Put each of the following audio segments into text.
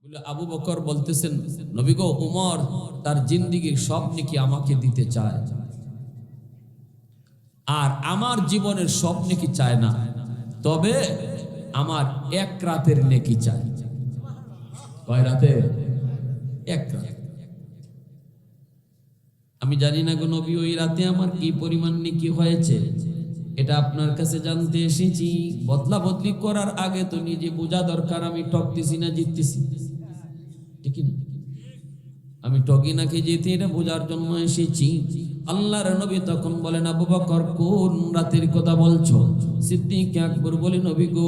বলে আবু বকর বলতেছেন, নবী গো, উমর তার জিন্দেগীর সব নেকি আমাকে দিতে চায়, আর আমার জীবনের সব নেকি চায় না, তবে আমার এক রাতের নেকি চাই। কয় রাতে? এক রাত। আমি জানি না গো নবী, ওই রাতে আমার কি পরিমাণ নেকি হয়েছে, এটা আপনার কাছে জানতে এসেছি। বদলা বদলি করার আগে তো নিজে বোঝা দরকার, আমি ঠকতেছি না জিততেছি, ঠিক না? আমি ঠকি নাকি জিতি, এটা বোঝার জন্য এসেছি। আল্লাহর নবী তখন বলেন, আবু বকর কোন রাতের কথা বলছো? সিদ্দিক আকবর বলে, নবী গো,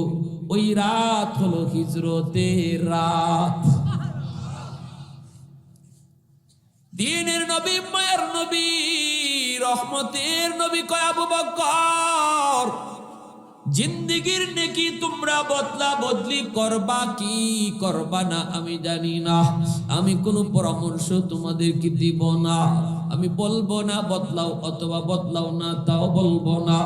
ওই রাত হলো হিজরতের রাত। দ্বীনের নবী, মায়ের নবী, রহমতের নবী কয়, আবু বকর, জিন্দেগীর নেকি তোমরা বদলা বদলি করবা কি করবা না আমি জানি না, আমি কোনো পরামর্শ তোমাদেরকে দিব না, আমি বলবো না বদলাও অথবা বদলাও না, তাও বলবো না,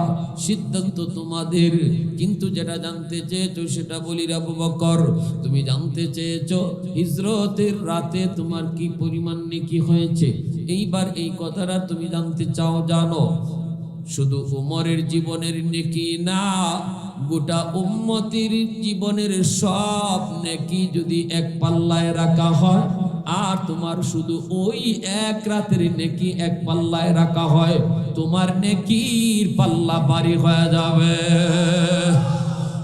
সিদ্ধান্ত তোমাদের। কিন্তু যেটা জানতে চেয়েছো সেটা বলি, আবু বকর, তুমি জানতে চেয়েছো হিজরতের রাতে তোমার কি পরিমাণ নেকি হয়েছে, এইবার এই কথাটা তুমি জানতে চাও। জানো, শুধু উমরের জীবনের নেকি না, গোটা উম্মতির জীবনের সব নেকি যদি এক পাল্লায় রাখা হয়, আর তোমার শুধু ওই এক রাতের নেকি এক পাল্লায় রাখা হয়, তোমার নেকির পাল্লা ভারী হয়ে যাবে।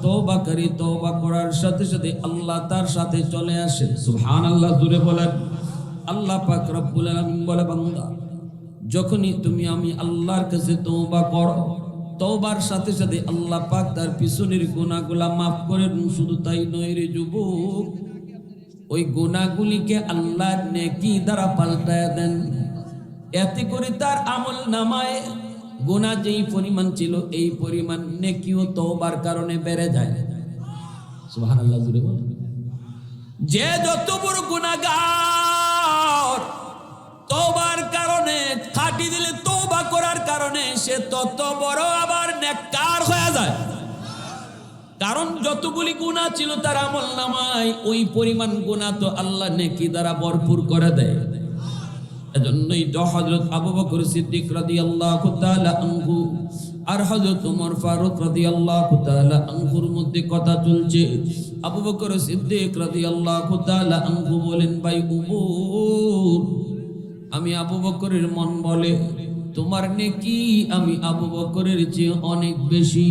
তওবাকারী তওবা করার সাথে সাথে আল্লাহ তার সাথে চলে আসে। সুবহানাল্লাহ, জোরে বলেন। আল্লাহ পাক রব্বুল আলামিন বলে, বান্দা, যখনই তুমি আমি আল্লাহর কাছে তওবা করো, তওবার সাথে সাথে আল্লাহ পাক তার পিছনের গুনাহগুলা মাফ করেন। শুধু তাই নয় রে যুবক, ওই গুনাহগুলিকে আল্লাহ নেকি দ্বারা পাল্টায় দেন। এতে করে তার আমল নামায় গুনাহ যেই পরিমাণ ছিল, এই পরিমাণ নেকিও তওবার কারণে বেড়ে যায়। সুবহানাল্লাহ, জোরে বলেন। যে যত বড় গুনাহগার, তওবার কারণে খাটি দিলে, তওবা করার কারণে সে তত বড় আবার নেককার হয়ে যায়। কারণ যতগুলি গুনাহ ছিল তার আমল নামায়, ওই পরিমাণ গুনাহ তো আল্লাহ নেকি দ্বারা ভরপুর করে দেয়। এজন্যই তো হযরত আবু বকর সিদ্দিক রাদিয়াল্লাহু তাআলা আনহু আর হযরত ওমর ফারুক রাদিয়াল্লাহু তাআলা আনহুর মধ্যে কথা চলছে। আবু বকর সিদ্দিক রাদিয়াল্লাহু তাআলা আনহু বলেন, ভাই উমর, আমি আবু বকরের মন বলে তোমার নেকি আমি আবু বকরের চেয়ে অনেক বেশি।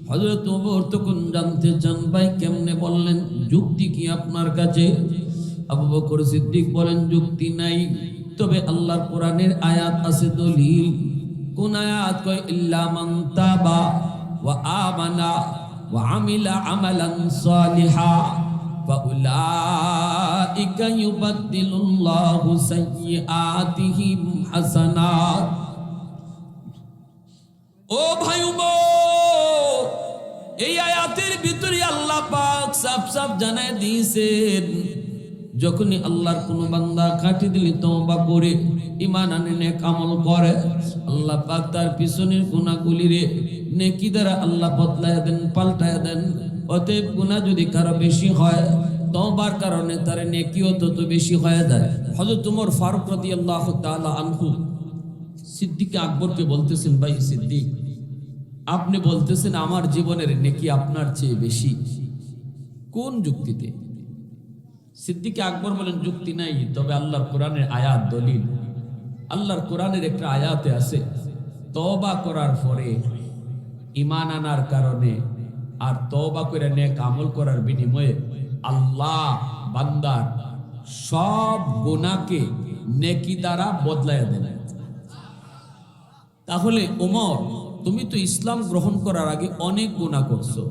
হযরত ওমর তখন জানতে চান, ভাই কেমনে বললেন, যুক্তি কি আপনার কাছে? আবু বকর সিদ্দিক বলেন, যুক্তি নাই, তবে আল্লাহর কোরআনের আয়াত আছে দলিল। কোন আয়াত? কয়, ইল্লা মান তাবা ওয়া আমানা ওয়া আমিলা আমালান সালিহা ফাউলাইকা ইউবাদদিলুল্লাহু সাইয়্যাতিহিম হাসানাত। ও ভাই উমর, এই আয়াতের ভিতরে আল্লাহ পাক সাফ সাফ জানায় দিয়েছেন, যখনই আল্লাহর কোন বান্দা খাঁটি দিলে তওবা করে ঈমান আনে নেক আমল করে, আল্লাহ পাক তার পিছনের গুনাহগুলিরে নেকি দ্বারা আল্লাহ বদলায় দেন, পাল্টায় দেন। অতএব গুনাহ যদি কারো বেশি হয়, তওবার কারণে তার নেকিও তত বেশি হয়ে যায়। হযরত ওমর ফারুক রাদিয়াল্লাহু তাআলা আনহু সিদ্দিক আকবরকে বলতেছেন, ভাই সিদ্দিক, আপনি বলতেছেন আমার জীবনের নেকি আপনার চেয়ে বেশি, কোন যুক্তিতে? সিদ্দিক আকবর বলেন, যুক্তি নাই, তবে আল্লাহর কোরআনের আয়াত দলিল। আল্লাহর কোরআনের একটা আয়াতে আছে, তওবা করার পরে ঈমান আনার কারণে আর তওবা করে নেক আমল করার বিনিময়ে আল্লাহ বান্দার সব গুনাহকে নেকি দ্বারা বদলায় দেন। তাহলে ওমর, তুমি তো ইসলাম গ্রহণ করার আগে অনেক গুনাহ করছো,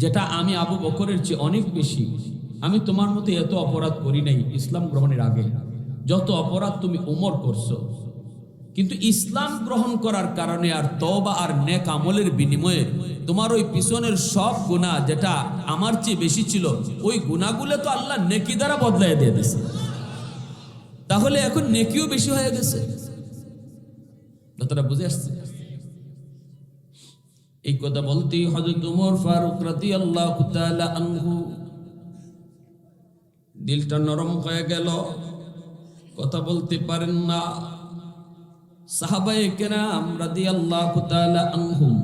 যেটা আমি আবু বকরের চেয়ে অনেক বেশি। আমি তোমার মতো এত অপরাধ করি নাই ইসলাম গ্রহণের আগে, যত অপরাধ তুমি ওমর করছো। কিন্তু ইসলাম গ্রহণ করার কারণে আর তওবা আর নেক আমলের বিনিময়ে তোমার ওই পিছনের সব গুনাহ, যেটা আমার চেয়ে বেশি ছিল, ওই গুনাহগুলো তো আল্লাহ নেকি দ্বারা বদলায় দিয়ে দিয়েছে। তাহলে এখন নেকিও বেশি হয়ে গেছে। কথাটা বুঝে আসছে? এই কথা বলতেই হযরত ওমর ফারুক রাদিয়াল্লাহু তাআলা আনহু দিলটা নরম হয়ে গেল, কথা বলতে পারেন না। সাহাবায়ে কেরাম রাদিয়াল্লাহু তাআলা আনহুম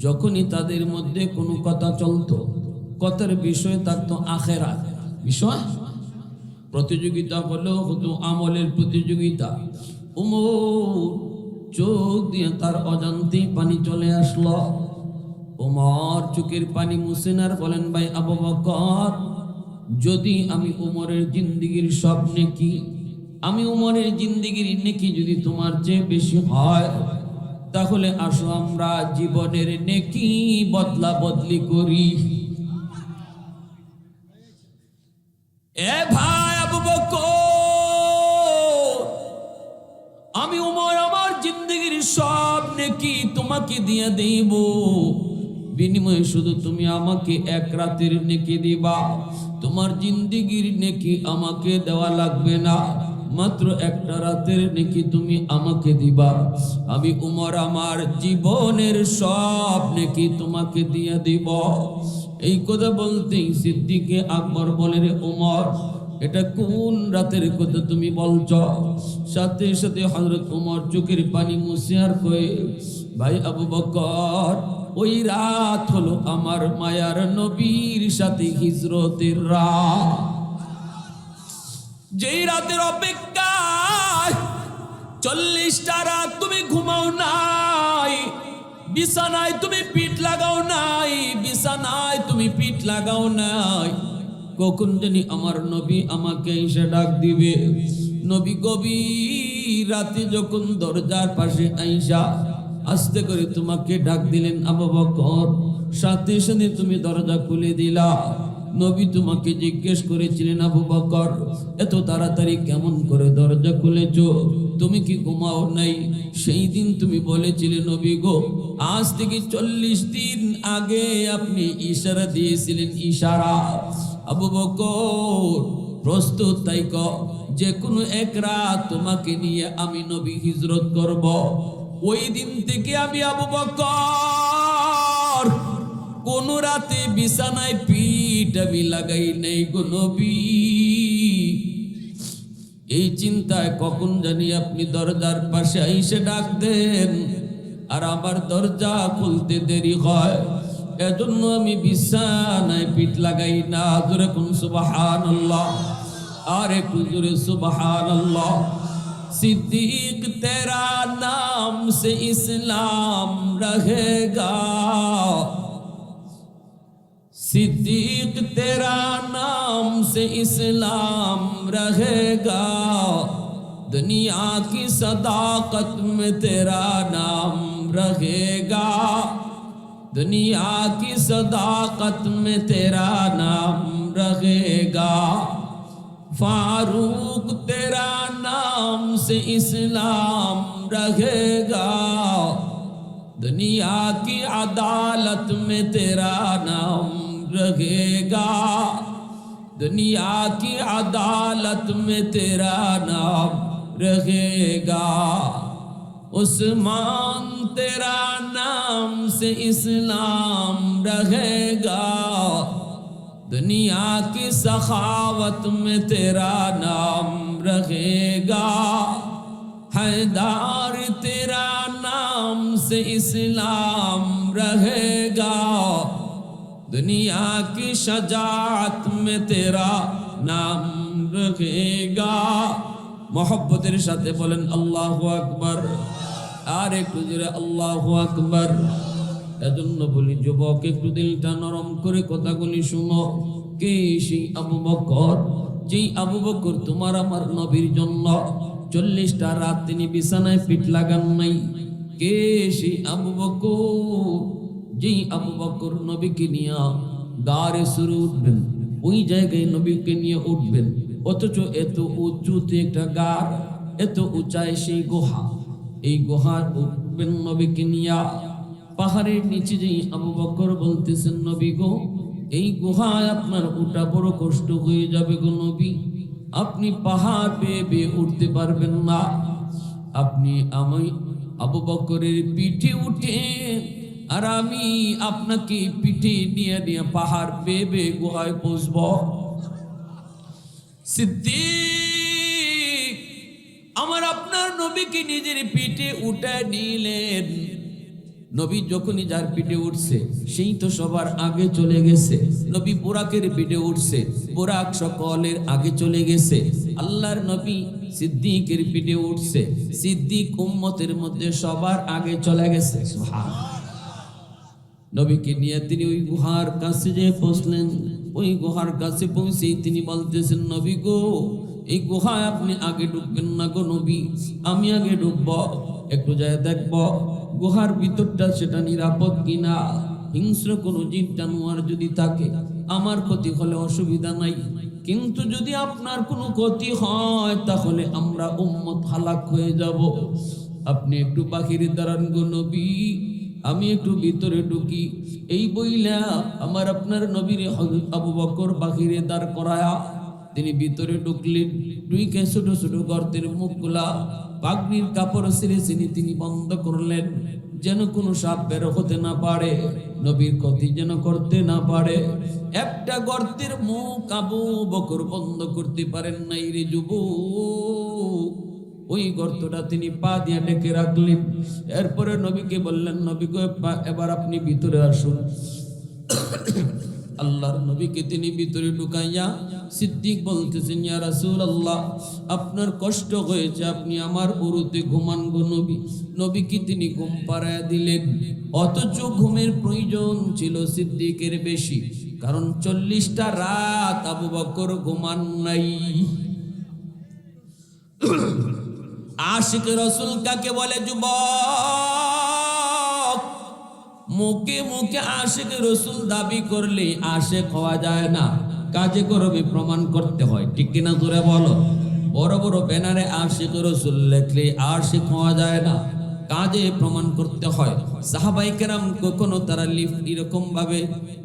যখনই তাদের মধ্যে কোনো কথা চলতো, কথার বিষয় থাকতো আখিরাত বিষয়, প্রতিযোগিতা হতো আমলের প্রতিযোগিতা। উমর চোখ দিয়ে তার অজান্তেই পানি চলে আসলো। উমর চোখের পানি মুছেন আর বলেন, ভাই আবু বকর, যদি আমি উমরের জিন্দেগির সব নেকি, আমি উমরের জিন্দেগির নেকি যদি তোমার চেয়ে বেশি হয়, তাহলে আসো আমরা জীবনের নেকি বদলা বদলি করি। এ ভাই আবু বকর, আমি উমর আমার জিন্দেগির সব নেকি তোমাকে দিয়ে দেব, বিনিময়ে শুধু তুমি আমাকে এক রাতের নেকি দিবা। তোমার জিন্দেগির নেকি আমাকে দেওয়া লাগবে না, মাত্র একটা রাতের নেকি তুমি আমাকে দিবা। আমি উমর আমার জীবনের সব নেকি তোমাকে দিয়ে দিব। এই কথা বলতেই সিদ্দিকে আকবর বলে, রে উমর, এটা কোন রাতের কথা তুমি বলছ? সাথে সাথে হযরত উমর চোখের পানি মুছে আর কয়ে, ভাই আবু বকর, ওই রাত হলো আমার মায়ার নবীর সাথে হিজরতের রাত। যেই রাতের অপেক্ষায় 40টা রাত তুমি ঘুমাও নাই, বিছানায় তুমি পিঠ লাগাও নাই, বিছানায় তুমি পিঠ লাগাও নাই। কখন জানি আমার নবী আমাকে এসে ডাক দিবে। নবী গভীর রাতে যখন দরজার পাশে আইসা আস্তে করে তোমাকে ডাক দিলেন আবু বকর, সাথে সাথে তুমি দরজা খুলে দিলা। নবী তোমাকে জিজ্ঞেস করেছিলেন, আবু বকর, এত তাড়াতাড়ি কেমন করে দরজা খুলেছো? তুমি কি ঘুমাও নাই? সেই দিন তুমি বলেছিলে, নবী গো, আজ থেকে 40 দিন আগে আপনি ইশারা দিয়েছিলেন, ইশারা। আবু বকর প্রস্তুত তাইক, যে কোনো এক রাত তোমাকে নিয়ে আমি নবী হিজরত করব। ওই দিন থেকে আমি আবু বকর কোন রাতে বিছানায় পিঠ আমি লাগাই নাই গো নবী। এই চিন্তায় কখন জানি আপনি দরজার পাশে এসে ডাক দেন, আর আমার দরজা খুলতে দেরি হয়, এজন্য আমি বিছানায় পিঠ লাগাই না। জোরে কোন সুবহানাল্লাহ, আর একটু জোরে সুবহানাল্লাহ। सिद्दीक तेरा नाम से इस्लाम रहेगा, सिद्दीक तेरा नाम से इस्लाम रहेगा, दुनिया की सदाकत में तेरा नाम रहेगा, दुनिया की सदाकत में तेरा नाम रहेगा, फारूक तेरा नाम से इस्लाम रहेगा, दुनिया की अदालत में तेरा नाम रहेगा, दुनिया की अदालत में तेरा नाम रहेगा, उस्मान तेरा नाम से इस्लाम रहेगा, दुनिया की सखावत में तेरा नाम रहेगा, हैदार तेरा नाम से इस्लाम रहेगा, दुनिया की शजाअत में तेरा नाम रहेगा। मोहब्बतेर साथे बोलें अल्लाहु अकबर, আর একটু জোরে আল্লাহু আকবার। এজন্য বলি যুবক, একটু দিলটা নরম করে কথাগুলি শুনো। কে সেই আবু বকর, যেই আবু বকর তোমার আমার নবীর জন্য 40টা রাত তিনি বিছানায় পিঠ লাগান নাই? কে সেই আবু বকর, যেই আবু বকর নবীকে নিয়ে গারে সুরে উঠবেন, ওই জায়গায় নবীকে নিয়ে উঠবেন, অথচ এত উঁচুতে একটা গার, এত উঁচায় সেই গুহা, এই গুহার উঠবেন নবীকে নিয়া। পাহাড়ের নিচে যেই আবু বকর বলতেছেন, নবী গো, এই গুহায় আপনার উঠা বড় কষ্ট হয়ে যাবে গো নবী, আপনি পাহাড় বেয়ে বেয়ে উঠতে পারবেন না, আপনি আমি আবু বকরের পিঠে উঠে আর আমি আপনাকে পিঠে নিয়ে নিয়ে পাহাড় বেয়ে বেয়ে গুহায় পৌঁছব। সিদ্দিক আমার আপনার নবীকে নিজের পিঠে উঠায় নিলেন। নবী যখনই যার পিঠে উঠছে সেই তো সবার আগে চলে গেছে। নবী বুরাকের পিঠে উঠছে, বুরাক সকলের আগে চলে গেছে। আল্লাহর নবী সিদ্দিকের পিঠে উঠছে, সিদ্দিক উম্মতের মধ্যে সবার আগে চলে গেছে। সুবহানাল্লাহ। নবীকে নিয়ে তিনি ওই গুহার কাছে যে পৌঁছলেন। ওই গুহার কাছে পৌঁছেই তিনি বলতেছেন, নবী গো, এই গুহায় আপনি আগে ঢুকবেন না গো নবী, আমি আগে ঢুকব, একটু যায় দেখব গুহার ভিতরটা সেটা নিরাপদ কিনা। হিংস্র কোনো জীব জানোয়ার যদি থাকে আমার ক্ষতি হলে অসুবিধা নাই, কিন্তু যদি আপনার কোনো ক্ষতি হয় তাহলে আমরা উম্মত হালাক হয়ে যাব। আপনি একটু বাহিরে দাঁড়ান গো নবী, আমি একটু ভিতরে ঢুকি। এই বইলা আমার আপনার নবীর হযরত আবু বকর বাহিরে দাঁড় করায়া তিনি ভিতরে ঢুকলেন। ঢুকে ছোট ছোট গর্তের মুখগুলা পাগড়ির কাপড় ছিঁড়ে ছিঁড়ে তিনি বন্ধ করলেন, যেন কোনো সাপ বের হতে না পারে, নবীর ক্ষতি যেন করতে না পারে। একটা গর্তের মুখ আবু বকর বন্ধ করতে পারেন নাই রে যুবক। ওই গর্তটা তিনি পা দিয়ে ঢেকে রাখলেন। এরপরে নবীকে বললেন, নবী গো, এবার আপনি ভিতরে আসুন। আল্লাহর নবীকে তিনি ভিতরে ঢুকাইয়া সিদ্দিক বলতেছেন, ইয়া রাসূলুল্লাহ, আপনার কষ্ট হয়েছে, আপনি আমার উরুতে ঘুমান গো নবী। নবীকে তিনি ঘুম পাড়ায় দিলেন, অথচ ঘুমের প্রয়োজন ছিল সিদ্দিকের বেশি, কারণ 40টা রাত আবু বকর ঘুমান নাই। আশিক রাসূল কাকে বলে যুবক? মুখে মুখে আশিক রাসূল দাবি করলে আশিক হওয়া যায় না, কাজে করবে প্রমাণ করতে হয়, ঠিক কিনা জোরে বলো। বড় বড় ব্যানারে আশিক রাসূল লেখলে আশিক হওয়া যায় না, কাজে প্রমাণ করতে হয়। সাহাবায়ে কেরাম কখনো তারা এরকম ভাবে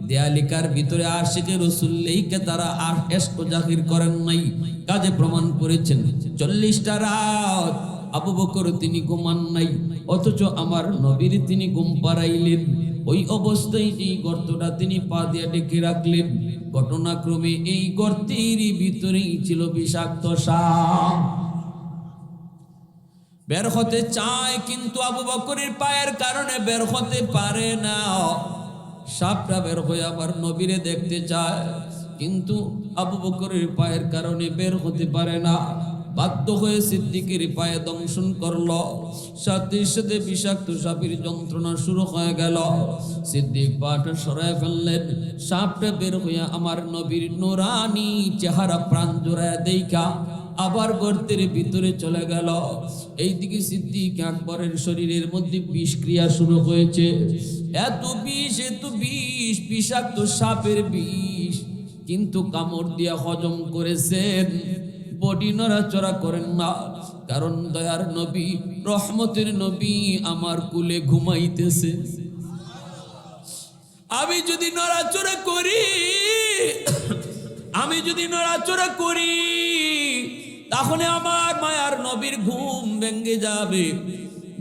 দেয়ালিকার ভিতরে আশিক রাসূল লেখে তারা ইশক জাহির করেন নাই, কাজে প্রমাণ করেছেন। 40টা রাত আবু বকর তিনি ঘুমান নাই, অথচ আমার নবীর তিনি ঘুম পাড়াইলেন। ওই অবস্থায় এই গর্তটা তিনি পা দিয়ে ঢেকে রাখলেন। ঘটনাক্রমে এই গর্তের ভিতরেই ছিল বিষাক্ত সাপ। বের হতে চায় কিন্তু আবু বকরের পায়ের কারণে বের হতে পারে না। সাপটা বের হয়ে আবার নবীরে দেখতে চায়, কিন্তু আবু বকরের পায়ের কারণে বের হতে পারে না। বাধ্য হয়ে সিদ্দিকের পায়ে দংশন করলো, সাথে সাথে বিষাক্ত সাপের যন্ত্রণা শুরু হয়ে গেল। সিদ্দিক পাটা সরায় ফেললেন, সাপটা বের হইয়া আমার নবীর নুরানি চেহারা প্রাণ জোড়ায় দেখা আবার গর্তের ভিতরে চলে গেল। এইদিকে সিদ্দিক আকবরের শরীরের মধ্যে বিষক্রিয়া শুরু হয়েছে। এত বিষ, এত বিষ, বিষাক্ত সাপের বিষ, কিন্তু কামড় দিয়া হজম করেছেন, বডি নড়াচড়া করেন না, কারণ দয়ার নবী, রহমতের নবী আমার কুলে ঘুমাইতেছে। আমি যদি নড়াচড়া করি, আমি যদি নড়াচড়া করি, তাহলে আমার মায়ার নবীর ঘুম ভেঙে যাবে,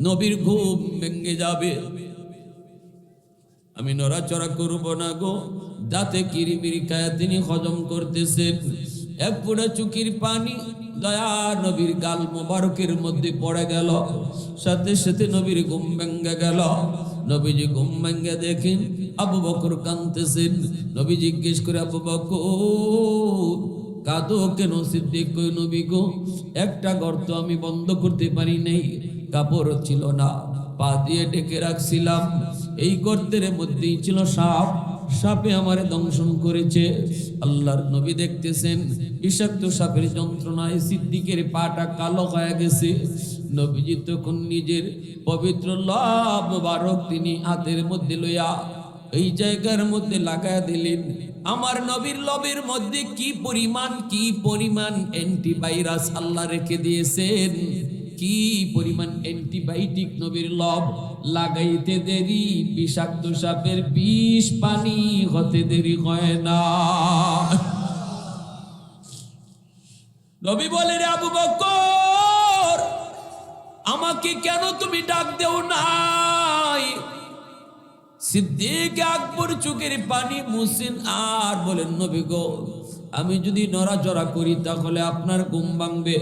নবীর ঘুম ভেঙে যাবে। আমি নড়াচড়া করব না গো। দাঁতে কিরিমিরি খায়া তিনি হজম করতেছেন। এক ফোঁটা চুকির পানি দয়া নবীর গাল মোবারকের মধ্যে পড়ে গেল, সাথে সাথে নবীর ঘুম ভেঙে গেল। নবীজি ঘুম ভেঙে দেখেন আবু বকর কাঁদতেছেন। নবী জিজ্ঞেস করে, আবু বকর কাঁদো কেন? সিদ্দিক কই, নবী গো, একটা গর্ত আমি বন্ধ করতে পারি নাই, কাপড় ছিল না, পা দিয়ে ঢেকে রাখছিলাম। এই গর্তের মধ্যেই ছিল সাপ, সাপে আমারে দংশন করেছে। আল্লাহর নবী দেখতেছেন বিষাক্ত সাপের যন্ত্রণায় সিদ্দিকের পাটা কালো হয়ে গেছে। নবীজি তখন নিজের পবিত্র লাভ মুবারক তিনি হাতের মধ্যে লইয়া এই জায়গার মধ্যে লাগায় দিলেন। আমার নবীর লবের মধ্যে কি পরিমাণ অ্যান্টিভাইরাস আল্লাহ রেখে দিয়েছেন, কি পরিমাণ অ্যান্টিবায়োটিক নবীর লব লাগাইতে দেরি, বিষাক্ত সাপের বিষ পানি হতে দেরি হয় না। নবী বলে, রে আবু বকর, আমাকে কেন তুমি ডাক দেও নাই? সিদ্দিক আকবর চোখের পানি মুছেন আর বলেন, নবী গো, আমি যদি নড়াচড়া করি তাহলে আপনার ঘুম ভাঙবে,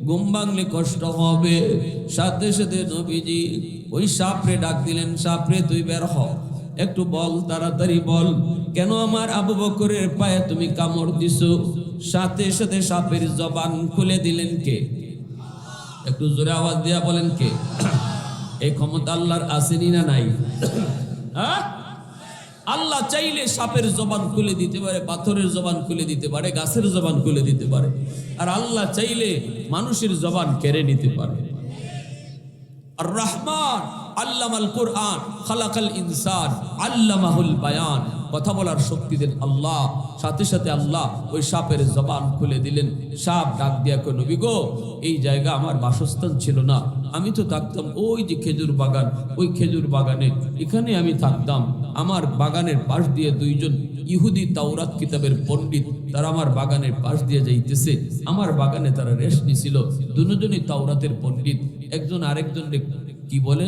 ঘুম ভাঙলে কষ্ট হবে। সাথে সাথে নবীজি ওই সাপরে ডাক দিলেন, সাপরে তুই বের হ, একটু বল, তাড়াতাড়ি বল, কেন আমার আবু বকরের পায়ে তুমি কামড় দিছো? সাথে সাথে সাপের জবান খুলে দিলেন কে? একটু জোরে আওয়াজ দিয়া বলেন কে? এই ক্ষমতা আল্লাহর আসেনি না নাই? হ্যাঁ, আল্লাহ চাইলে সাপের জবান খুলে দিতে পারে, পাথরের জবান খুলে দিতে পারে, গাছের জবান খুলে দিতে পারে, আর আল্লাহ চাইলে মানুষের জবান কেড়ে নিতে পারে। আর রহমান আল্লামাল কুরআন খালাকাল ইনসান আল্লামাহুল বায়ান, কথা বলার শক্তি দেন আল্লাহ। সাথে সাথে আল্লাহ ওই সাপের জবান খুলে দিলেন। সাপ ডাক দিয়া কই, নবী গো, এই জায়গা আমার বাসস্থান ছিল না, আমি তো থাকতাম ওই যে খেজুর বাগান, ওই খেজুর বাগানে, এখানে আমি থাকতাম। আমার বাগানের পাশ দিয়ে দুইজন ইহুদি তাওরাত কিতাবের পণ্ডিত, তারা আমার বাগানের পাশ দিয়ে যাইতেছে, আমার বাগানে তারা রেস্ট নিছিল। দুজনই তাওরাতের পণ্ডিত। একজন আরেকজন কি বলে,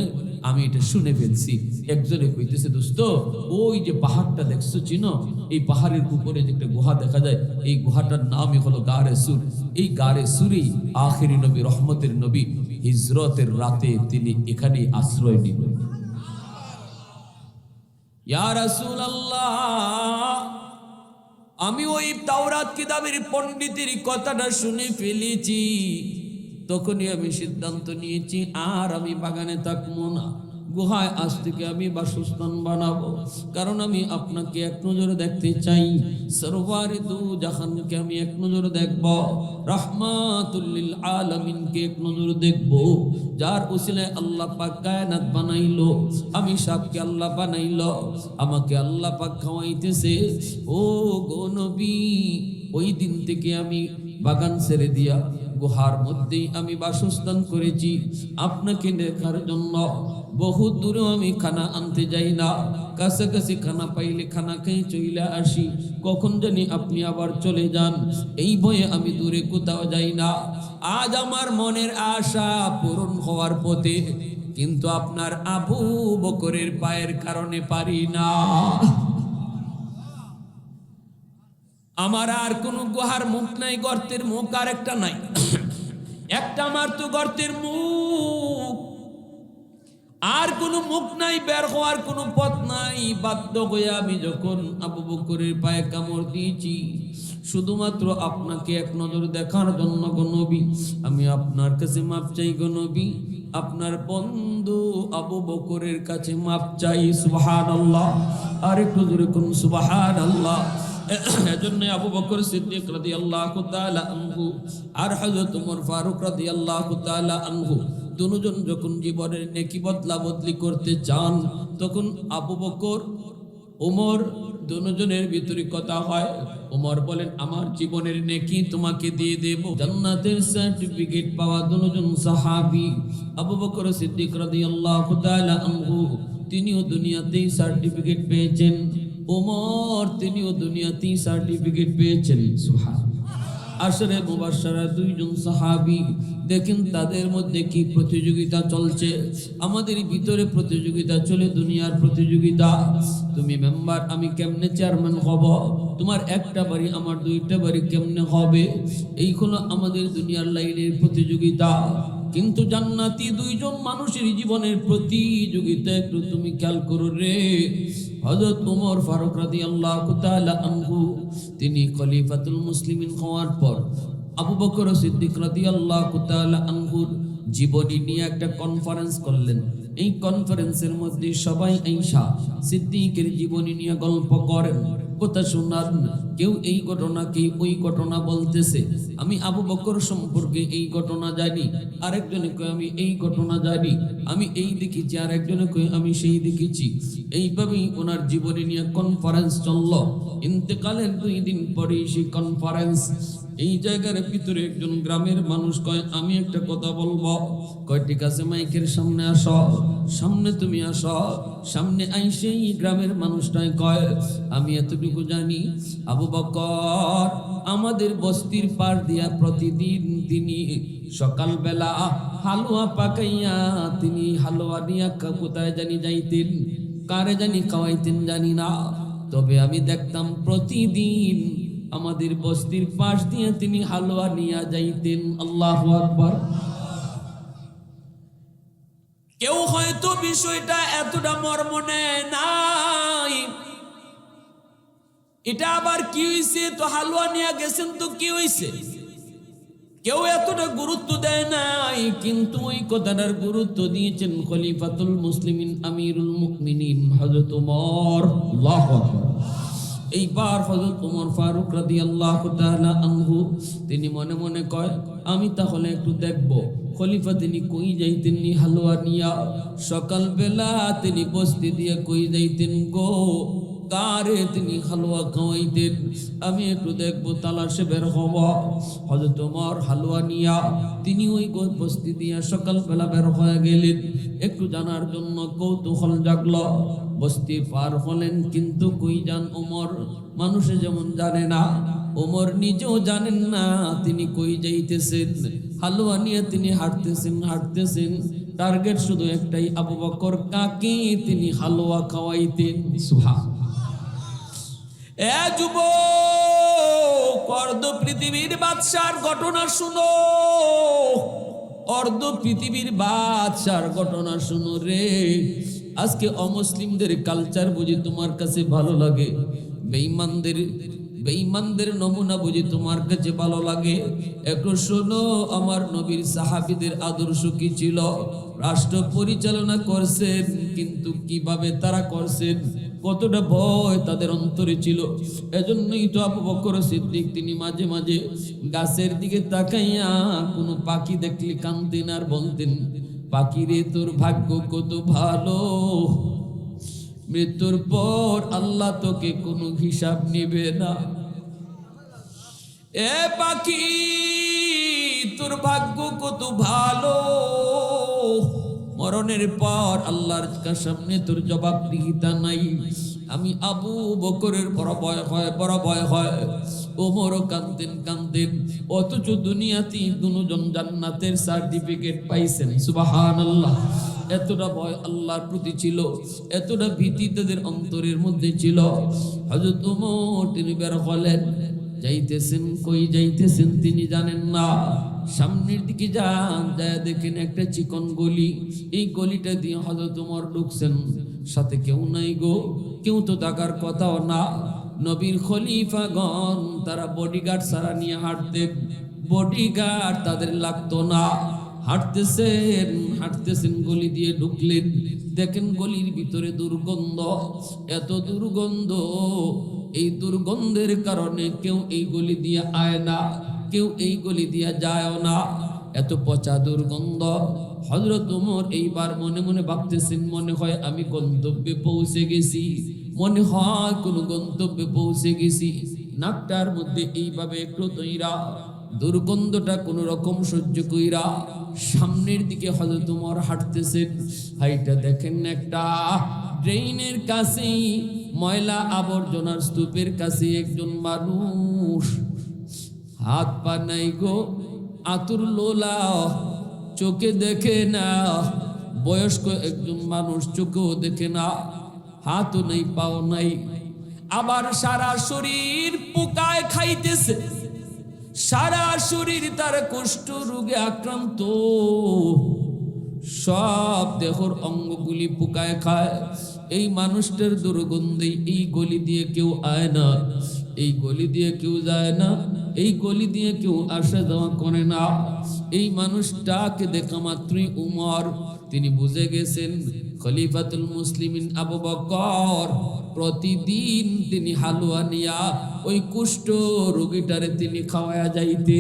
আমি এটা শুনে ফেলছি। একজনে কইতেছে, দোস্ত ওই যে পাহাড়টা দেখছো চিনো, এই পাহাড়ের উপরে যে একটা গুহা দেখা যায়, এই গুহাটার নামই হলো গারে সুর। এই গারে সুরি আখিরি নবী, রহমতের নবী, হিজরতের রাতে তিনি এখানে আশ্রয় নিলেন। ইয়া রাসূলুল্লাহ, আমি ওই তাওরাত কিতাবের পণ্ডিতের কথাটা শুনে ফেলেছি, তখনই আমি সিদ্ধান্ত নিয়েছি আর আমি বাগানে থাকবো না, গুহায় আজ থেকে আমি বাসস্থান বানাবো। কারণ আমি আপনাকে এক নজরে দেখতে চাই, সরওয়ারে দু জাহানকে আমি এক নজরে দেখব, রাহমাতুল লিল আলামিনকে এক নজরে দেখব, যার উসিলায় আল্লাহ পাক কায়নাত বানাইলো। আমি সাপকে আল্লাহ বানাইলো, আমাকে আল্লাহ পাক খাওয়াইতেছে। ও গো নবী, ওই দিন থেকে আমি বাগান ছেড়ে দিয়া গুহার মধ্যেই আমি বাসস্থান করেছি আপনাকে দেখার জন্য। বহু দূরেও আমি খানা আনতে যাই না, কাছাকাছি খানা পাইলে খানা খেয়ে চলে আসি, কখন জানি আপনি আবার চলে যান, এই ভয়ে আমি দূরে কোথাও যাই না। আজ আমার মনের আশা পূরণ হওয়ার পথে, কিন্তু আপনার আবু বকরের পায়ের কারণে পারি না। আমার আর কোনো গুহার মুখ নাই, গর্তের মুখ আর একটা নাই, একটা আমার তো গর্তের মুখ, আর কোনো মুখ নাই, বের হওয়ার কোনো পথ নাই। বাধ্য হয়ে আমি যখন আবু বকরের পায়ে কামড় দিয়েছি, শুধুমাত্র আপনাকে এক নজর দেখার জন্য গো নবী, আমি আপনার কাছে মাপ চাই গো নবী, আপনার বন্ধু আবু বকরের কাছে মাপ চাই। সুবহানাল্লাহ, আর একটু জোরে কোন সুবহানাল্লাহ। এজন্য আবু বকর সিদ্দিক রাদিয়াল্লাহু তাআলা আনহু আর হযরত ওমর ফারুক রাদিয়াল্লাহু তাআলা আনহু দুজন যখন জীবনের নেকি বদলা বদলি করতে চান, তখন আবু বকর ওমর দুজনের ভিতরে কথা হয়। ওমর বলেন, আমার জীবনের নেকি তোমাকে দিয়ে দেব। জান্নাতের সার্টিফিকেট পাওয়া দুজন সাহাবী, আবু বকর সিদ্দিক রাদিয়াল্লাহু তাআলা আনহু তিনিও দুনিয়াতেই সার্টিফিকেট পেয়েছেন, ওমর তিনিও দুনিয়াতেই সার্টিফিকেট পেয়েছেন। সুবহানাল্লাহ। আশরে মুবাশশারা দুইজন সাহাবী, দেখেন তাদের মধ্যে কি প্রতিযোগিতা চলছে। আমাদের ভিতরে প্রতিযোগিতা চলে, দুনিয়ার প্রতিযোগিতা। তুমি মেম্বার, আমি কেমনে চেয়ারম্যান হব, তোমার একটা বাড়ি আমার দুইটা বাড়ি কেমনে হবে, এই হলো আমাদের দুনিয়ার লাইনের প্রতিযোগিতা। কিন্তু জান্নাতি দুইজন মানুষের জীবনের প্রতিযোগিতা একটু তুমি খেয়াল করো রে। হযরত ওমর ফারুক রাদিয়াল্লাহু তাআলা আনহু তিনি খলিফাতুল মুসলিমিন হওয়ার পর আবু বকর সিদ্দিক রাদিয়াল্লাহু তাআলা আনহুর জীবনী নিয়ে একটা কনফারেন্স করলেন। এই কনফারেন্সের মধ্যে সবাই আইসা সিদ্দিকের জীবনী নিয়ে গল্প করেন, কথা শোনার। কেউ এই ঘটনা, কেউ ওই ঘটনা বলতেছে। আমি আবু বকর সম্পর্কে এই ঘটনা জানি, আরেকজনে কয় আমি এই ঘটনা জানি, আমি এই দেখেছি, আরেকজনে কয় আমি সেই দেখেছি। এইভাবেই ওনার জীবনী নিয়ে কনফারেন্স চলল। ইন্তেকালের 2 দিন পরে সেই কনফারেন্স। এই জায়গার ভিতরে একজন গ্রামের মানুষ কয়, আমি একটা কথা বলবো। কয় ঠিক আছে, মাইকের সামনে আসো। সামনে তুমি আসো। সামনে আইসে এই গ্রামের মানুষটাই কয়, আমি এতটুকু জানি, আবু বকর আমাদের বস্তির পার দিয়া প্রতিদিন তিনি সকালবেলা হালুয়া পাকাইয়া তিনি হালুয়া নিয়ে কোথায় জানি যাইতেন, কারে জানি খাওয়াইতেন জানি না, তবে আমি দেখতাম প্রতিদিন আমাদের বস্তির পাশ দিয়ে তিনি হালুয়া নিয়ে যাইতেন। আল্লাহু আকবার। কেউ হয়তো বিষয়টা এতটা মর্ম নেয় নাই, এটা আবার কি হইছে, তো হালুয়া নিয়ে গেছেন তো কি হইছে, কেউ এতটা গুরুত্ব দেয় নাই। কিন্তু ওই কথাটার গুরুত্ব দিয়েছেন খলিফাতুল মুসলিমিন আমিরুল মুমিনিন হযরত ওমর। আল্লাহু আকবার। এইবার হযরত ওমর ফারুক রাদিয়াল্লাহু তাআলা আনহু তিনি মনে মনে কয়, আমি তাহলে একটু দেখব খলিফা তিনি কই যাইতেন নি হালুয়া নিয়া। সকালবেলা তিনি বস্তি দিয়ে কই যাইতেন গো, কারে তিনি হালুয়া খাওয়াইতেন, আমি একটু দেখবো, তালাশে বের হব। হযরত ওমর হালুয়া নিয়া তিনি ওই বস্তি দিয়া সকালবেলা বের হয়ে গেলেন। একটু জানার জন্য কৌতূহল জাগল, বস্তি পার হলেন, কিন্তু কই যান ওমর মানুষে যেমন জানে না, ওমর নিজেও জানেন না তিনি কই যাইতেছেন। হালুয়া নিয়ে তিনি হাঁটতেছেন, টার্গেট শুধু একটাই, আবু বকর কাকে তিনি হালুয়া খাওয়াইতেন। সুবহান। এ যুবক, অর্ধ পৃথিবীর বাদশার ঘটনা শুনো, অর্ধ পৃথিবীর বাদশার ঘটনা শুনো রে। আজকে অমুসলিমদের কালচার বুঝি তোমার কাছে ভালো লাগে, বেঈমানদের নমুনা বুঝি তোমার কাছে ভালো লাগে। একটু শোনো, আমার নবীর সাহাবীদের আদর্শ কি ছিল, রাষ্ট্র পরিচালনা করছেন, কিন্তু কিভাবে তারা করছেন, কতটা ভয় তাদের অন্তরে ছিল। এজন্যই তো আবু বকর সিদ্দিক তিনি মাঝে মাঝে গাছের দিকে তাকাইয়া কোনো পাখি দেখলে কাঁদতেন আর বলতেন, পাখি রে তোর ভাগ্য কত ভালো, মৃত্যুর পর আল্লাহ তোকে কোনো হিসাব নেবে না। এ পাখি তোর ভাগ্য কত ভালো, মরণের পর আল্লাহর সামনে তোর জবাবদিহিতা নাই। আমি আবু বকরের বড় ভয় হয়। ওমরও কাঁদতেন, অথচ দুনিয়াতে দুজন জান্নাতের সার্টিফিকেট পাইছেন। সুবহানাল্লাহ। এতটা ভয় আল্লাহর প্রতি ছিল, এতটা ভীতি তাদের অন্তরের মধ্যে ছিল। হযরত ওমর তিনি বের হলেন, যাইতেছেন, কই যাইতেছেন তিনি জানেন না। সামনের দিকে যান, যায় দেখেন একটা চিকন গলি, এই গলিটা দিয়ে হযরত ওমর ঢুকছেন, সাথে কেউ নাই গো, কেউ তো থাকার কথাও না। নবীর খলিফাগণ তারা বডিগার্ড ছাড়া নিয়ে হাঁটতেন, বডিগার্ড তাদের লাগতো না। হাঁটতেছেন, গলি দিয়ে ঢুকলেন, দেখেন গলির ভিতরে দুর্গন্ধ, এত দুর্গন্ধ, এই দুর্গন্ধের কারণে কেউ এই গলি দিয়ে আয় না, কেউ এই গলি দিয়ে যায়ও না, এত পচা দুর্গন্ধ। হযরত ওমর এইবার মনে মনে ভাবতেছেন, মনে হয় আমি গন্তব্যে পৌঁছে গেছি, মনে হয় কোন গন্তব্যে পৌঁছে গেছি। নাকটার মধ্যে এইভাবে একটু তৈরা দুর্গন্ধটা কোন রকম সহ্য কইরা সামনের দিকে হযরত ওমর হাঁটতেছেন। হাইটা দেখেন একটা ড্রেইনের কাছে, ময়লা আবর্জনার স্তূপের কাছে একজন মানুষ, হাত পা নাই গো, আতুর লোলা, চোখে দেখে না, বয়স্ক একজন মানুষ, চোখেও দেখে না, হাতও নেই, পাও নাই, আবার সারা শরীর পোকায় খাইতেছে, সারা শরীর তার কুষ্ঠ রোগে আক্রান্ত, সব দেহর অঙ্গগুলি পোকায় খায়। এই মানুষটার দুর্গন্ধে এই গলি দিয়ে কেউ আয় না, এই গলি দিয়ে কেউ যায় না, এই গলি দিয়ে কেউ আসা যাওয়া করে না। এই মানুষটাকে দেখা মাত্রই উমর তিনি বুঝে গেছেন খলিফাতুল মুসলিমিন আবু বকর প্রতিদিন তিনি হালুয়া নিয়া ওই কুষ্ঠ রোগীটারে তিনি খাওয়ায়া যাইতে।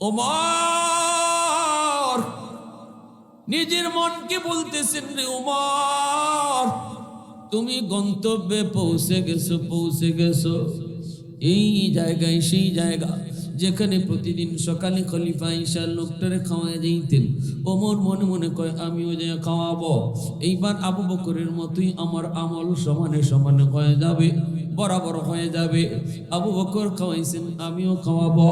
ওমর নিজের মনকে বলতেছেন, রে ওমর তুমি গন্তব্যে পৌঁছে গেছো, এই জায়গায় সেই জায়গা যেখানে প্রতিদিন সকালে খলিফা ঈশার লোকটারে খাওয়ায় যাইতেন। ওমর মনে মনে কয় আমিও যে খাওয়াবো, এইবার আবু বকরের মতোই আমার আমল সমানে সমানে হয়ে যাবে। বরাবর হয়ে যাবে। আবু বকর খাওয়াইছেন, আমিও খাওয়াবো।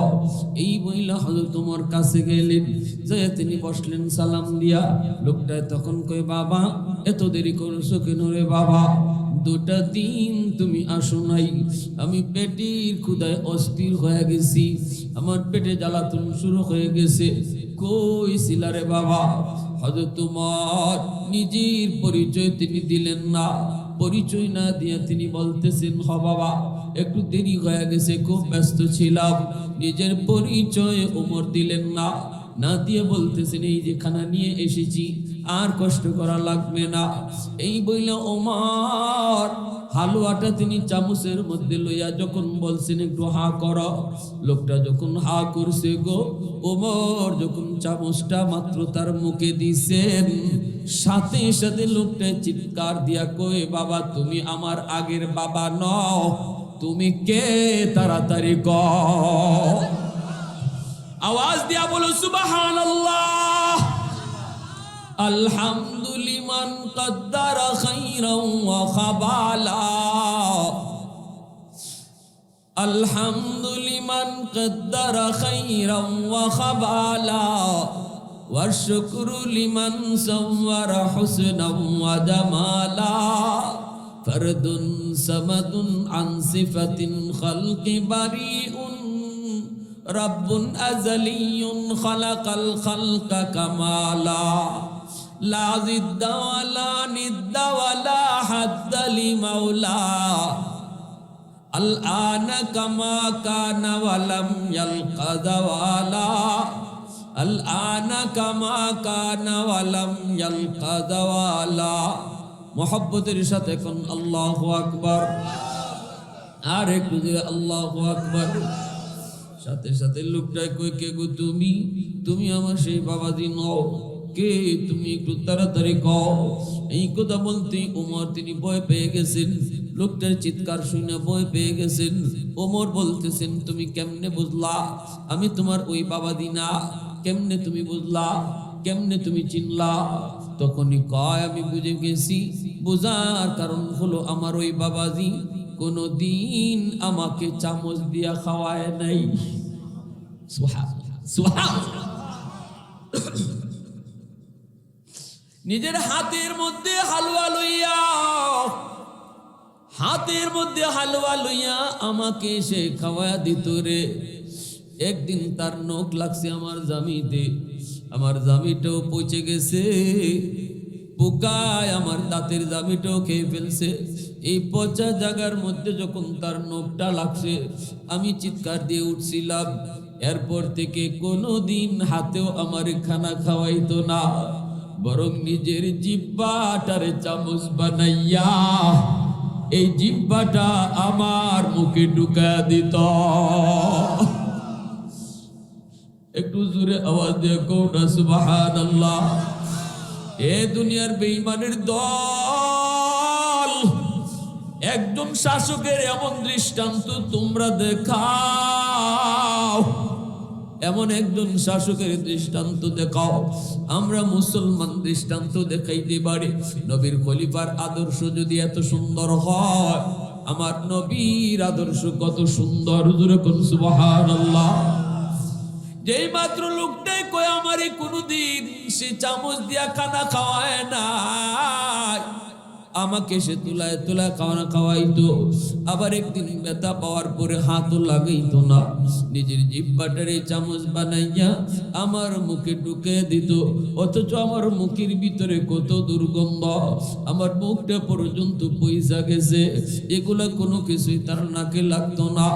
এই মহিলা হযরত ওমর কাছে গেলেন, যে তিনি বসলেন সালাম দিয়া। লোকটা তখন কই, বাবা এত দেরি করছো কেন রে বাবা? 2টা দিন তুমি আসো নাই, আমি পেটের ক্ষুধায় অস্থির হয়ে গেছি, আমার পেটে জ্বালাতন শুরু হয়ে গেছে। কই ছিলা রে বাবা? হযরত ওমর নিজের পরিচয় তিনি দিলেন না। পরিচয় না দিয়ে তিনি বলতেছেন, হ বাবা একটু দেরি হয়ে গেছে, খুব ব্যস্ত ছিলাম। নিজের পরিচয় ওমর দিলেন না, না দিয়ে বলতেছেন, এই যে খানা নিয়ে এসেছি, আর কষ্ট করা লাগবে না। এই বইলে ওমর হালুয়াটা তিনি চামচের মধ্যে লইয়া যখন বলছেন একটু হা কর, লোকটা যখন হা করছে গো, ওমর যখন চামচটা মাত্র তার মুখে দিছেন, সাথে সাথে লোকটা চিৎকার দিয়া কই, বাবা তুমি আমার আগের বাবা নও, তুমি কে? তাড়াতাড়ি কও। আওয়াজ দিয়া বলো সুবহানাল্লাহ। আলহামদুলিমান কদ্দারা খাইরান ওয়া খাবালা, আলহামদুলিমান কদ্দারা খাইরান ওয়া খাবালা, ওয়া শুকরু লিমান সাওয়ারা হুসনান ওয়া জামালা, ফরদুন সামাদুন আন সিফাতিন খালকি বারিউন, রব্বুন আযালিয়ুন খালাকাল খালকা কামালা, লা জিদ্দা ওয়ালা নিদ্দা ওয়ালা হাদ্দা লিমাওলা, আল আনা কামা কানা ওয়ালাম ইয়ালকা যাওয়ালা, আল আনা কামা কানা ওয়ালাম ইয়ালকা যাওয়ালা। মুহাব্বতের সাথে কোন আল্লাহু আকবার, আর একটু জোরে আল্লাহু আকবার। সাথে সাথে লোকটা কই, কে গো তুমি? তুমি আমার সেই বাবাজি নও, কে তুমি? একটু তাড়াতাড়ি কও। এই কথা বলতে ওমর তিনি ভয় পেয়ে গেছেন, লোকটার চিৎকার শুনে ভয় পেয়ে গেছেন। ওমর বলতেছেন, তুমি কেমনে বুঝলা আমি তোমার ওই বাবাজি না? কেমনে তুমি বুঝলা? কেমনে তুমি চিনলা? তখনই কয়, আমি বুঝে গেছি। বোঝার কারণ হলো আমার ওই বাবাজি কোনো দিন আমাকে চামচ দিয়া খাওয়ায় নাই। নিজের হাতের মধ্যে হালুয়া লইয়া, হাতের মধ্যে হালুয়া লইয়া আমাকে সে খাওয়া দিত রে। একদিন তার নখ লাগছে আমার জামিতে, আমার জামিটাও পচে গেছে, পোকায় আমার দাঁতের জামিটাও খেয়ে ফেলছে। এই পচা জায়গার মধ্যে যখন তার নখটা লাগছে, আমি চিৎকার দিয়ে উঠছিলাম। এরপর থেকে কোনোদিন হাতেও আমার খানা খাওয়াইতো না, বরং নিজের জিহ্বাটারে চামচ বানাইয়া এই জিহ্বাটা আমার মুখে ঢুকা দিত। একটু জোরে আওয়াজ দিয়ে কওনা সুবহানাল্লাহ। এ দুনিয়ার বেঈমানের দল, একজন শাসকের এমন দৃষ্টান্ত তোমরা দেখাও, এমন একজন শাসকের দৃষ্টান্ত দেখাও। আমরা মুসলমান দৃষ্টান্ত দেখাইতে পারি। নবীর খলিফার আদর্শ যদি এত সুন্দর হয়, আমার নবীর আদর্শ কত সুন্দর, জোরে কোন সুবহানাল্লাহ। যেই মাত্র লোকটাই কয় আমারে কোনদিন সে চামচ দিয়া খানা খাওয়ায় না, আমাকে সে তুলায় তুলায় খাওয়ানা খাওয়াইতো। আবার একদিন ব্যথা পাওয়ার পরে হাতও লাগাইতো না, নিজের জিহ্বাটারে চামচ বানাইয়া আমার মুখে ঢুকে দিত। অথচ আমার মুখের ভিতরে কত দুর্গন্ধ, আমার মুখটা পর্যন্ত পয়সা গেছে, এগুলা কোনো কিছুই তার নাকে লাগতো না।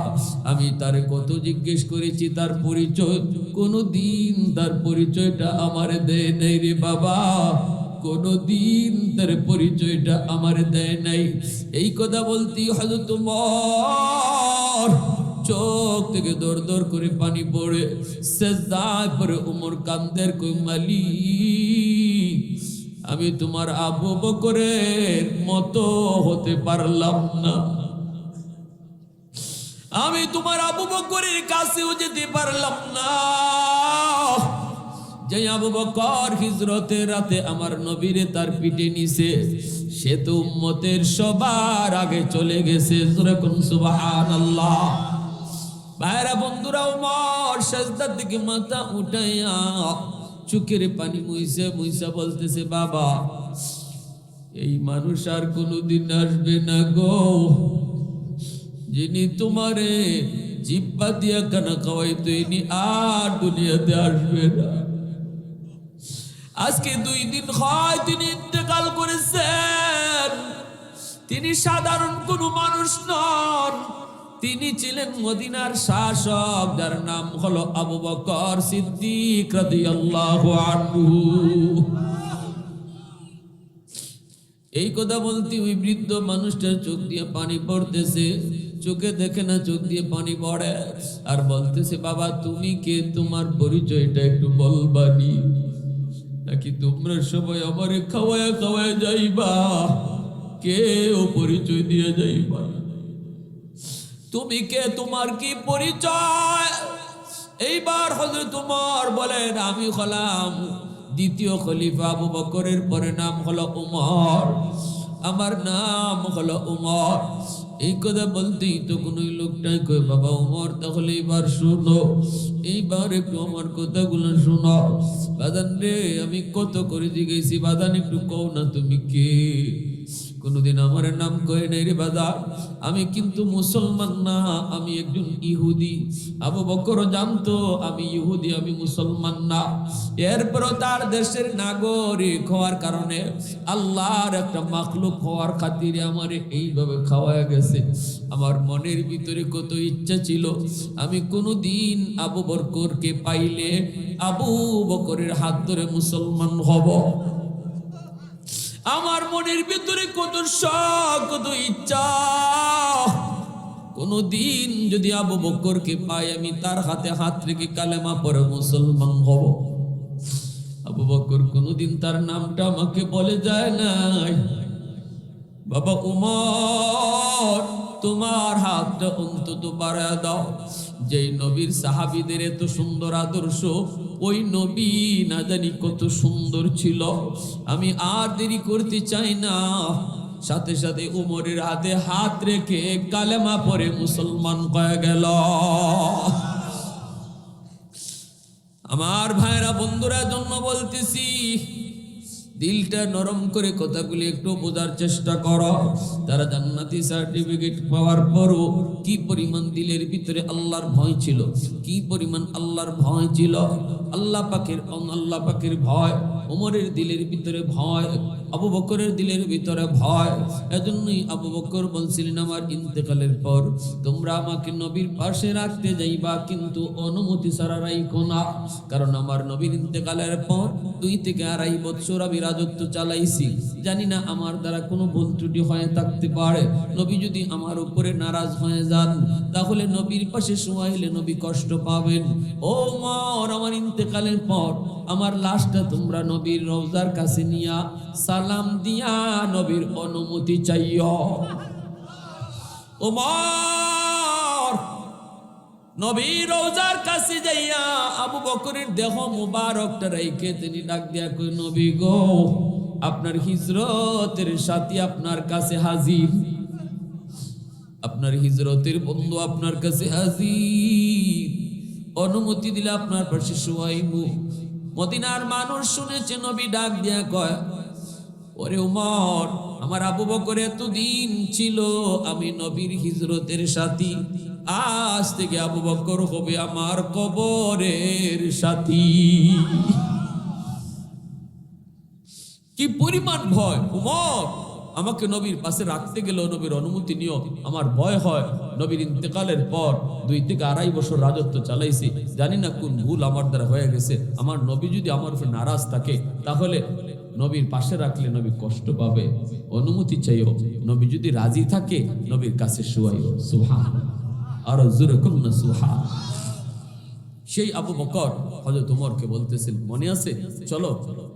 আমি তারে কত জিজ্ঞেস করেছি তার পরিচয়, কোনো দিন তার পরিচয়টা আমারে দেয় নাই রে বাবা, কোনদিন তার পরিচয়টা আমার দেয় নাই। এই কথা বলতে হযরত ওমর চোখ থেকে দর দর করে পানি পড়ে, সিজদায় পড়ে ওমর কান্দের, কই মালিক আমি তোমার আবু বকরের মতো হতে পারলাম না, আমি তোমার আবু বকরের কাছেও যেতে পারলাম না। যে আবু বকর হিজরতের রাতে আমার নবীরে তার পিঠে নিছে, সে তো উম্মতের সবার আগে চলে গেছে। যেরকম সুবহানাল্লাহ। ভাইরা বন্ধুরা, উমর সাজদা থেকে মাথা উঠাইয়া চোখের পানি মুইসা মুইসা বলতেছে, বাবা এই মানুষ আর কোনোদিন আসবে না গো, যিনি তোমারে জিব্বা দিয়া কানা খাওয়াইতো ইনি আর দুনিয়াতে আসবে না। আজকে 2 দিন হয় তিনি ইন্তেকাল করেছেন। তিনি সাধারণ কোনো মানুষ নন, তিনি ছিলেন মদিনার শাসক, যার নাম হলো আবু বকর সিদ্দিক রাদিয়াল্লাহু আনহু। এই কথা বলতে ওই বৃদ্ধ মানুষটার চোখ দিয়ে পানি পড়তেছে, চোখে দেখে না চোখ দিয়ে পানি পড়ে, আর বলতেছে, বাবা তুমি কে, তোমার পরিচয়টা একটু বলবানি, নাকি তোমরা সবাই আমারে খাওয়ায় খাওয়ায় যাইবা, কেউ পরিচয় দিয়ে যাইবা? তুমি কে, তোমার কি পরিচয়? এইবার হযরত উমর বলেন, আমি হলাম দ্বিতীয় খলিফা আবু বকরের পরে নাম হলো উমর, আমার নাম হলো উমর। এই কথা বলতেই তো কোন লোকটাই কই, বাবা উমর তাহলে এবার শুনো, এইবার একটু আমার কথাগুলো শোনো। বাদান রে, আমি কত করে জিজ্ঞেসি, বাদান একটু কও না তুমি কে? কোনদিন আমার নাম কয়ে নাই রে বাজার, আমি কিন্তু মুসলমান না, আমি একজন ইহুদি। আবু বকর জানতো আমি ইহুদি, আমি মুসলমান না। এরপরও তার দেশের নাগরিক হওয়ার কারণে, আল্লাহর একটা মাখলুক হওয়ার খাতিরে আমারে এইভাবে খাওয়ায় গেছে। আমার মনের ভিতরে কত ইচ্ছা ছিল আমি কোনদিন আবু বকরকে পাইলে আবু বকরের হাত ধরে মুসলমান হব। আমার মনের ভিতরে কত শখ, কত ইচ্ছা, কোনদিন যদি আবু বকরকে পাই আমি তার হাতে হাত রেখে কালেমা পড়ে মুসলমান হব। আবু বকর কোনদিন তার নামটা আমাকে বলে যায় নাই। বাবা উমর, তোমার হাতটা অন্তত বাড়ায় দাও। যেই নবীর সাহাবীদের এত সুন্দর আদর্শ, ওই নবী না জানি কত সুন্দর ছিল। আমি আর দেরি করতে চাই না, সাথে সাথে উমরের হাতে হাত রেখে কালেমা পড়ে মুসলমান হয়ে গেল। আমার ভাইরা বন্ধুরা জন্য বলতেছি, দিলটা নরম করে কথাগুলি একটু বোঝার চেষ্টা করো। তারা জান্নাতি সার্টিফিকেট পাওয়ার পরও কি পরিমাণ দিলের ভিতরে আল্লাহর ভয় ছিল, কি পরিমাণ আল্লাহর ভয় ছিল। আল্লাহ পাকের ভয়, ওমরের দিলের ভিতরে ভয়, আবু বকরের দিলের ভিতরে ভয়। এজন্যই আবু বকর বলছিলেন, আমার ইন্তেকালের পর তোমরা আমাকে নবীর পাশে রাখতে যাইবা, কিন্তু অনুমতি ছাড়া রাইখো না। কারণ আমার নবীর ইন্তেকালের পর 2 থেকে 2.5 বছর আমি রাজত্ব চালাইছি। জানি না আমার দ্বারা কোনো ভুল ত্রুটি হয়ে থাকতে পারে। নবী যদি আমার উপরে নারাজ হয়ে যান, তাহলে নবীর পাশে শোয়াইলে নবী কষ্ট পাবেন। ও ওমর, আমার ইন্তেকালের পর আমার লাশটা তোমরা নবীর রওজার কাছে নিয়া সালাম দিয়া নবীর অনুমতি চাইও। ওমর নবীর রওজার কাছে যাইয়া আবু বকরের দেহ মুবারকটা রাইখে তিনি ডাক দিয়া কই, নবী গো, আপনার হিজরতের সাথী আপনার কাছে হাজির, আপনার হিজরতের বন্ধু আপনার কাছে হাজির, অনুমতি দিলে আপনার পাশে শোয়াইবো। মদিনার মানুষ শুনেছে, নবী ডাক দিয়া কয়, ওরে উমর, আমার আবু বকর এতদিন ছিল আমি নবীর হিজরতের সাথী, আজ থেকে আবু বকর হবে আমার কবরের সাথী। কি পরিমাণ ভয়! উমর, আমাকে নবীর পাশে রাখতে গেলেও নবীর অনুমতি নিও, আমার ভয় হয়। নবীর ইন্তেকালের পর 2 থেকে 2.5 বছর রাজত্ব চালাইছি, জানি না কোন ভুল আমার দ্বারা হয়ে গেছে। আমার নবী যদি আমার উপর নারাজ থাকে, তাহলে নবীর পাশে রাখলে নবী কষ্ট পাবে, অনুমতি চাইও। নবী যদি রাজি থাকে, নবীর কাছে শুয়াইও। সুবহান, আর জোরে করুন না সুবহান। সেই আবু বকর হযরত ওমরকে বলতেছেন, মনে আছে, চলো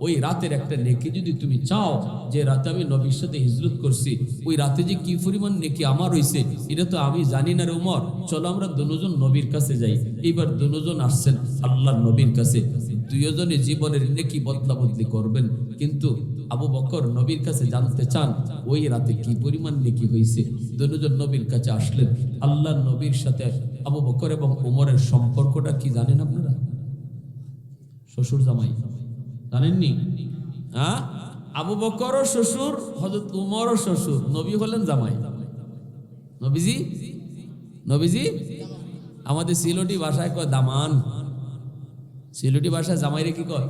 ওই রাতের একটা নেকি যদি তুমি চাও, যে রাতে আমি নবীর সাথে হিজরত করছি, ওই রাতে যে কি পরিমাণ নেকি আমার হইছে এটা তো আমি জানি না রে ওমর, চলো আমরা দুজন নবীর কাছে যাই। এইবার দুজন আসছেন আল্লাহর নবীর কাছে, দুইজনে জীবনের নেকি বদলা বদলি করবেন। কিন্তু আবু বকর নবীর কাছে জানতে চান ওই রাতে কি পরিমাণ নেকি হয়েছে। দুজন নবীর কাছে আসলেন। আল্লাহর নবীর সাথে আবু বকর এবং ওমরের সম্পর্কটা কি জানেন আপনারা? শ্বশুর জামাই, জানেননি? হ্যাঁ, আবু বকরও শ্বশুর, হযরত ওমরও শ্বশুর, নবী হলেন জামাই। নবীজি নবীজি আমাদের সিলেটি ভাষায় কয় দামান। সিলেটি ভাষায় জামাইরে কি কয়?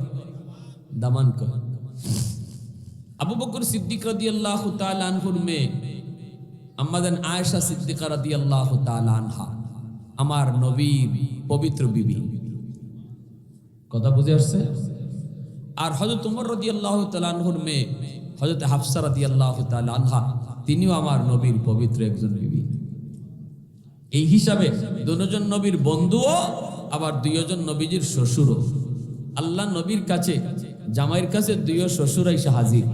দামান কয়। আবু বকর সিদ্দিক রাদিয়াল্লাহু তাআলা আনহুর মেয়ে আম্মাজান আয়েশা সিদ্দিকা রাদিয়াল্লাহু তাআলা আনহা আমার নবীর পবিত্র বিবি। কথা বুঝে আসছে? আর হযরত ওমর রাদিয়াল্লাহু তাআলা আনহুর মেয়ে হযরত হাফসা রাদিয়াল্লাহু তাআলা আনহা, তিনিও আমার নবীর পবিত্র একজন বিবি। এই হিসাবে দুজন নবীর বন্ধুও, আবার দুইজন নবীজির শ্বশুরও। আল্লাহ নবীর কাছে জামাইয়ের কাছে দুইও শ্বশুর এসে হাজির।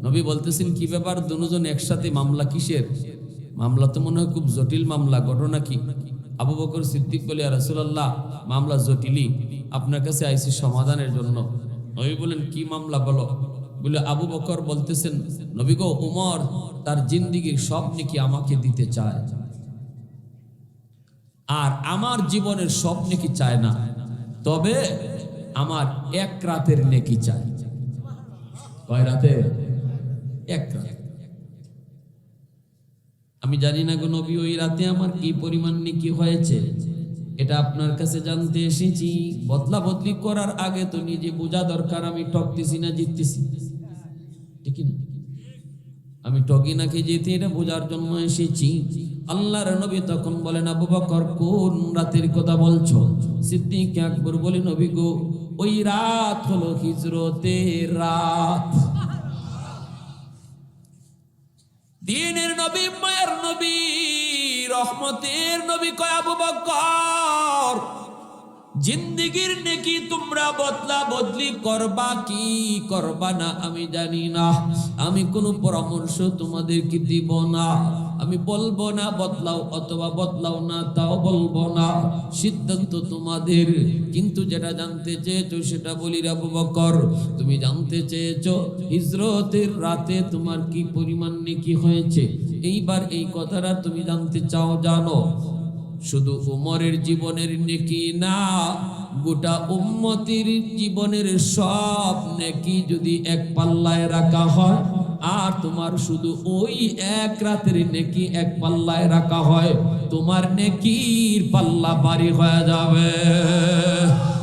নবী বলতেছেন, কি ব্যাপার দুজন একসাথে, মামলা কিসের? মামলা তো মনে হয় খুব জটিল মামলা, ঘটনা কি? আবু বকর সিদ্দিক বলে, ইয়া রাসূলুল্লাহ, মামলা জটিলই, আপনার কাছে আইছি সমাধানের জন্য। নবী বলেন, কি মামলা বলো? বলে আবু বকর বলতেছেন, নবী গো, ওমর তার জিন্দেগীর সব নেকি আমাকে দিতে চায়, আর আমার জীবনের সব নেকি চায় না, তবে আমার এক রাতের নেকি চাই। কয় রাতে? এক রাত। আমি জানি না গো নবী, ওই রাতে আমার কি পরিমাণ নেকি হয়েছে, এটা আপনার কাছে জানতে এসেছি। বদলা বদলি করার আগে তো নিজে বোঝা দরকার, আমি ঠকতেছি না জিততেছি, ঠিক না? আমি টকি নাকি জিতি, এটা বোঝার জন্য এসেছি। আল্লাহর নবী তখন বলেন, আবু বকর কোন রাতের কথা বলছো? সিদ্দিক আকবর বলে, নবী গো, ওই রাত হলো হিজরতের রাত। দ্বীনের নবী, মায়ের নবী, রহমতের নবী কয়, আবু বকর, জিন্দেগীর নেকি তোমরা বদলা বদলি করবা কি করবা না আমি জানি না, আমি কোনো পরামর্শ তোমাদেরকে দিব না, আমি বলবো না বদলাও অথবা বদলাও না তাও বলবো না, সিদ্ধান্ত তোমাদের। কিন্তু যেটা জানতে চেয়েছো সেটা বলি, আবু বকর, তুমি জানতে চেয়েছো হিজরতের রাতে তোমার কি পরিমাণ নেকি হয়েছে। এইবার এই কথাটা তুমি জানতে চাও, জানো শুধু উমরের জীবনের নেকি না, গোটা উম্মতির জীবনের সব নেকি যদি এক পাল্লায় রাখা হয়, আর তোমার শুধু ওই এক রাতের নেকি এক পাল্লায় রাখা হয়, তোমার নেকির পাল্লা ভারী হয়ে যাবে।